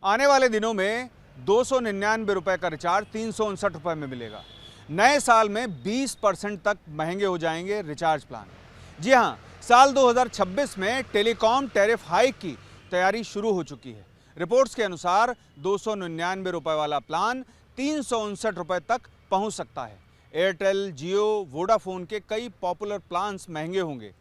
आने वाले दिनों में 299 रुपये का रिचार्ज 359 रुपये में मिलेगा। नए साल में 20% तक महंगे हो जाएंगे रिचार्ज प्लान। जी हां, साल 2026 में टेलीकॉम टैरिफ हाइक की तैयारी शुरू हो चुकी है। रिपोर्ट्स के अनुसार 299 रुपये वाला प्लान 359 रुपये तक पहुंच सकता है। एयरटेल, जियो, वोडाफोन के कई पॉपुलर प्लान्स महंगे होंगे।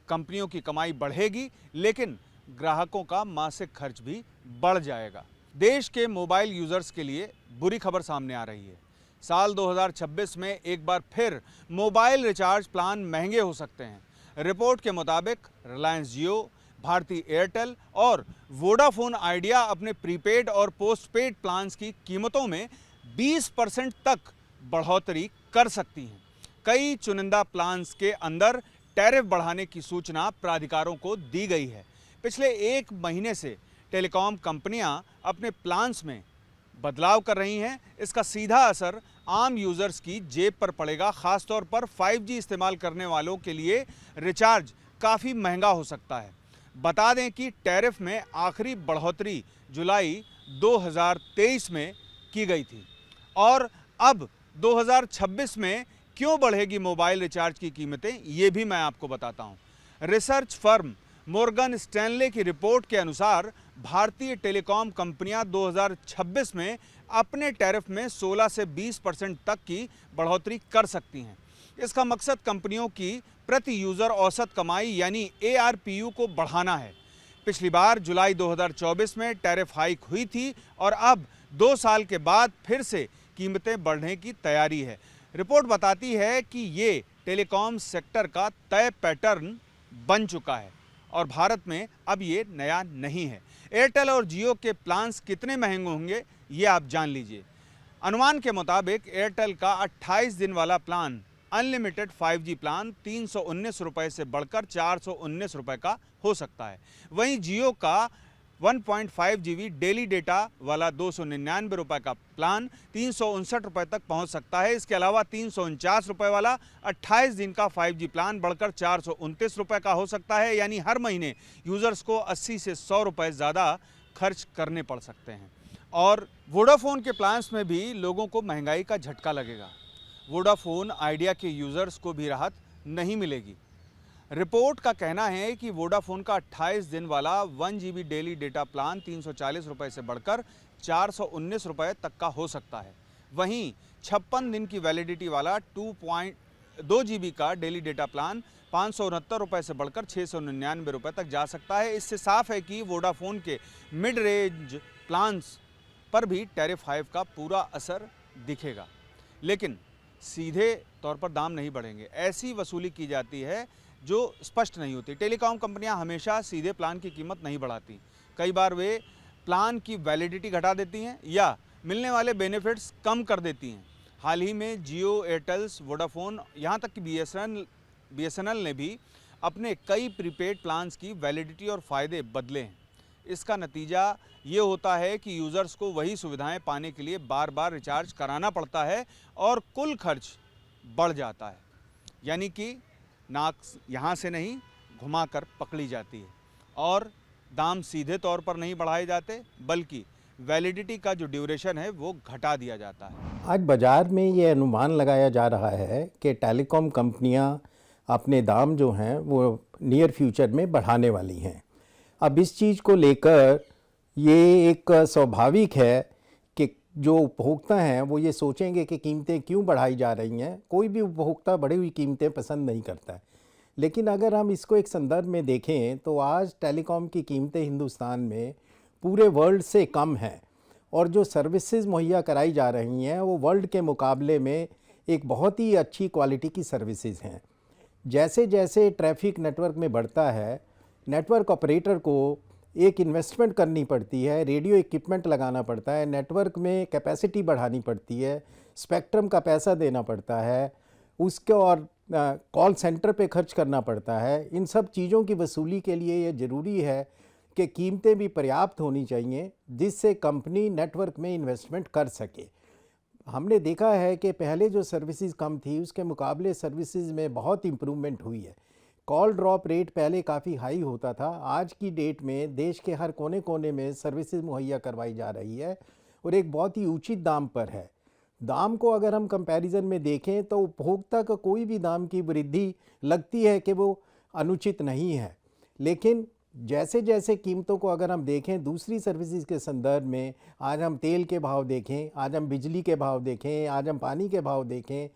कंपनियों की कमाई बढ़ेगी, लेकिन ग्राहकों का मासिक खर्च भी बढ़ जाएगा। देश के मोबाइल यूजर्स के लिए बुरी खबर सामने आ रही है। साल 2026 में एक बार फिर मोबाइल रिचार्ज प्लान महंगे हो सकते हैं। रिपोर्ट के मुताबिक रिलायंस जियो, भारती एयरटेल और वोडाफोन आइडिया अपने प्रीपेड और पोस्टपेड प्लान्स की कीमतों में 20% तक बढ़ोतरी कर सकती हैं। कई चुनिंदा प्लान्स के अंदर टैरिफ बढ़ाने की सूचना प्राधिकारों को दी गई है। पिछले एक महीने से टेलीकॉम कंपनियां अपने प्लान्स में बदलाव कर रही हैं। इसका सीधा असर आम यूजर्स की जेब पर पड़ेगा। खासतौर पर 5G इस्तेमाल करने वालों के लिए रिचार्ज काफ़ी महंगा हो सकता है। बता दें कि टैरिफ में आखिरी बढ़ोतरी जुलाई 2023 में की गई थी और अब 2026 में क्यों बढ़ेगी मोबाइल रिचार्ज की कीमतें, ये भी मैं आपको बताता हूँ। रिसर्च फर्म मॉर्गन स्टैनले की रिपोर्ट के अनुसार भारतीय टेलीकॉम कंपनियां 2026 में अपने टैरिफ में 16 से 20% तक की बढ़ोतरी कर सकती हैं। इसका मकसद कंपनियों की प्रति यूज़र औसत कमाई यानी ARPU को बढ़ाना है। पिछली बार जुलाई 2024 में टैरिफ हाइक हुई थी और अब 2 साल के बाद फिर से कीमतें बढ़ने की तैयारी है। रिपोर्ट बताती है कि ये टेलीकॉम सेक्टर का तय पैटर्न बन चुका है और भारत में अब ये नया नहीं है। एयरटेल और जियो के प्लान्स कितने महंगे होंगे ये आप जान लीजिए। अनुमान के मुताबिक एयरटेल का 28 दिन वाला प्लान अनलिमिटेड 5G प्लान 319 रुपये से बढ़कर 419 रुपये का हो सकता है। वहीं जियो का 1.5 GB डेली डेटा वाला 299 रुपये का प्लान 359 रुपये तक पहुंच सकता है। इसके अलावा 349 रुपये वाला 28 दिन का 5G प्लान बढ़कर 429 रुपये का हो सकता है। यानी हर महीने यूज़र्स को 80 से 100 रुपये ज़्यादा खर्च करने पड़ सकते हैं। और वोडाफोन के प्लान्स में भी लोगों को महंगाई का झटका लगेगा। वोडाफोन आइडिया के यूज़र्स को भी राहत नहीं मिलेगी। रिपोर्ट का कहना है कि वोडाफोन का 28 दिन वाला 1 GB डेली डेटा प्लान 340 रुपये से बढ़कर 419 रुपये तक का हो सकता है। वहीं 56 दिन की वैलिडिटी वाला 2 GB का डेली डेटा प्लान 569 रुपये से बढ़कर 699 रुपये तक जा सकता है। इससे साफ है कि वोडाफोन के मिड रेंज प्लान्स पर भी टैरिफ हाइक का पूरा असर दिखेगा, लेकिन सीधे तौर पर दाम नहीं बढ़ेंगे। ऐसी वसूली की जाती है जो स्पष्ट नहीं होती। टेलीकॉम कंपनियां हमेशा सीधे प्लान की कीमत नहीं बढ़ाती। कई बार वे प्लान की वैलिडिटी घटा देती हैं या मिलने वाले बेनिफिट्स कम कर देती हैं। हाल ही में जियो, एयरटेल्स, वोडाफोन, यहाँ तक कि BSNL ने भी अपने कई प्रीपेड प्लान्स की वैलिडिटी और फ़ायदे बदले हैं। इसका नतीजा ये होता है कि यूज़र्स को वही सुविधाएं पाने के लिए बार बार रिचार्ज कराना पड़ता है और कुल खर्च बढ़ जाता है। यानी कि नाक यहाँ से नहीं घुमाकर पकड़ी जाती है और दाम सीधे तौर पर नहीं बढ़ाए जाते, बल्कि वैलिडिटी का जो ड्यूरेशन है वो घटा दिया जाता है। आज बाज़ार में ये अनुमान लगाया जा रहा है कि टेलीकॉम कंपनियां अपने दाम जो हैं वो नियर फ्यूचर में बढ़ाने वाली हैं। अब इस चीज़ को लेकर ये एक स्वाभाविक है कि जो उपभोक्ता हैं वो ये सोचेंगे कि कीमतें क्यों बढ़ाई जा रही हैं। कोई भी उपभोक्ता बढ़ी हुई कीमतें पसंद नहीं करता है। लेकिन अगर हम इसको एक संदर्भ में देखें तो आज टेलीकॉम की कीमतें हिंदुस्तान में पूरे वर्ल्ड से कम हैं और जो सर्विसेज मुहैया कराई जा रही हैं वो वर्ल्ड के मुकाबले में एक बहुत ही अच्छी क्वालिटी की सर्विसेज हैं। जैसे जैसे ट्रैफिक नेटवर्क में बढ़ता है, नेटवर्क ऑपरेटर को एक इन्वेस्टमेंट करनी पड़ती है, रेडियो इक्विपमेंट लगाना पड़ता है, नेटवर्क में कैपेसिटी बढ़ानी पड़ती है, स्पेक्ट्रम का पैसा देना पड़ता है, उसके और कॉल सेंटर पे खर्च करना पड़ता है। इन सब चीज़ों की वसूली के लिए ये ज़रूरी है कि कीमतें भी पर्याप्त होनी चाहिए जिससे कंपनी नेटवर्क में इन्वेस्टमेंट कर सके। हमने देखा है कि पहले जो सर्विसेज कम थी उसके मुकाबले सर्विसेज में बहुत इम्प्रूवमेंट हुई है। कॉल ड्रॉप रेट पहले काफ़ी हाई होता था। आज की डेट में देश के हर कोने कोने में सर्विसेज मुहैया करवाई जा रही है और एक बहुत ही उचित दाम पर है। दाम को अगर हम कंपैरिजन में देखें तो उपभोक्ता को कोई भी दाम की वृद्धि लगती है कि वो अनुचित नहीं है, लेकिन जैसे जैसे कीमतों को अगर हम देखें दूसरी सर्विसेज के संदर्भ में, आज हम तेल के भाव देखें, आज हम बिजली के भाव देखें, आज हम पानी के भाव देखें,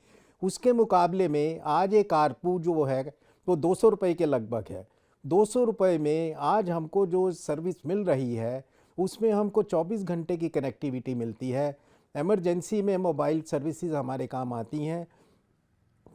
उसके मुकाबले में आज एक आरपू जो है वो 200 रुपये के लगभग है। 200 रुपये में आज हमको जो सर्विस मिल रही है उसमें हमको 24 घंटे की कनेक्टिविटी मिलती है। इमरजेंसी में मोबाइल सर्विसेज हमारे काम आती हैं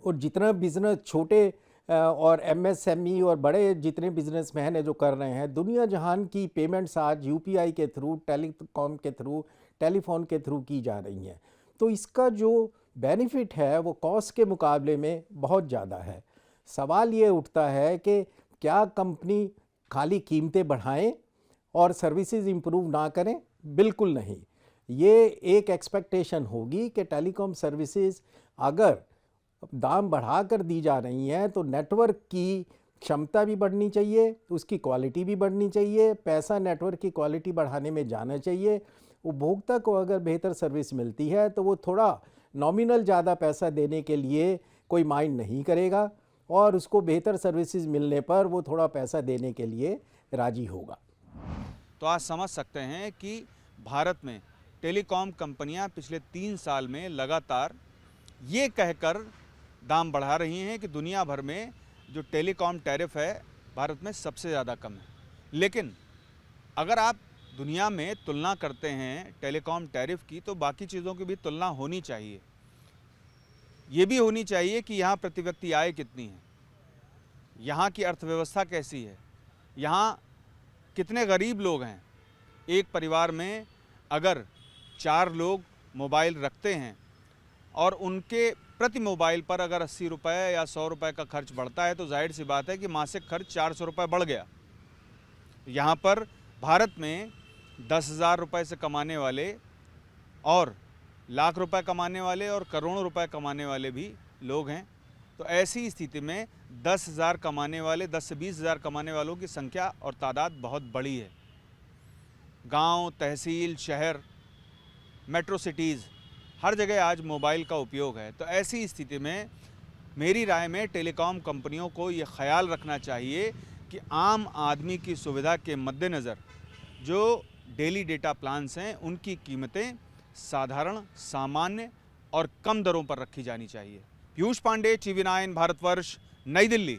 और जितना बिज़नेस छोटे और एमएसएमई और बड़े जितने बिजनेसमैन हैं जो कर रहे हैं, दुनिया जहान की पेमेंट्स आज यूपीआई के थ्रू, टेलीकॉम के थ्रू, टेलीफोन के थ्रू की जा रही हैं। तो इसका जो बेनिफिट है वो कॉस्ट के मुकाबले में बहुत ज़्यादा है। सवाल ये उठता है कि क्या कंपनी खाली कीमतें बढ़ाएं और सर्विसेज इम्प्रूव ना करें? बिल्कुल नहीं। ये एक एक्सपेक्टेशन होगी कि टेलीकॉम सर्विसेज अगर दाम बढ़ा कर दी जा रही हैं तो नेटवर्क की क्षमता भी बढ़नी चाहिए, उसकी क्वालिटी भी बढ़नी चाहिए, पैसा नेटवर्क की क्वालिटी बढ़ाने में जाना चाहिए। उपभोक्ता को अगर बेहतर सर्विस मिलती है तो वो थोड़ा नॉमिनल ज़्यादा पैसा देने के लिए कोई माइंड नहीं करेगा और उसको बेहतर सर्विसेज मिलने पर वो थोड़ा पैसा देने के लिए राजी होगा। तो आज समझ सकते हैं कि भारत में टेलीकॉम कंपनियां पिछले 3 साल में लगातार ये कहकर दाम बढ़ा रही हैं कि दुनिया भर में जो टेलीकॉम टैरिफ है भारत में सबसे ज़्यादा कम है। लेकिन अगर आप दुनिया में तुलना करते हैं टेलीकॉम टैरिफ की तो बाकी चीज़ों की भी तुलना होनी चाहिए। ये भी होनी चाहिए कि यहाँ प्रति व्यक्ति आय कितनी है, यहाँ की अर्थव्यवस्था कैसी है, यहाँ कितने गरीब लोग हैं। एक परिवार में अगर 4 लोग मोबाइल रखते हैं और उनके प्रति मोबाइल पर अगर 80 रुपये या 100 रुपये का खर्च बढ़ता है तो जाहिर सी बात है कि मासिक खर्च 400 रुपये बढ़ गया। यहाँ पर भारत में 10,000 रुपये से कमाने वाले और लाख रुपए कमाने वाले और करोड़ों रुपए कमाने वाले भी लोग हैं। तो ऐसी स्थिति में 10,000 कमाने वाले, 10 से 20,000 कमाने वालों की संख्या और तादाद बहुत बड़ी है। गांव, तहसील, शहर, मेट्रो सिटीज़ हर जगह आज मोबाइल का उपयोग है। तो ऐसी स्थिति में मेरी राय में टेलीकॉम कंपनियों को ये ख्याल रखना चाहिए कि आम आदमी की सुविधा के मद्देनज़र जो डेली डेटा प्लान्स हैं उनकी कीमतें साधारण, सामान्य और कम दरों पर रखी जानी चाहिए। पीयूष पांडे, टीवी 9 भारतवर्ष, नई दिल्ली।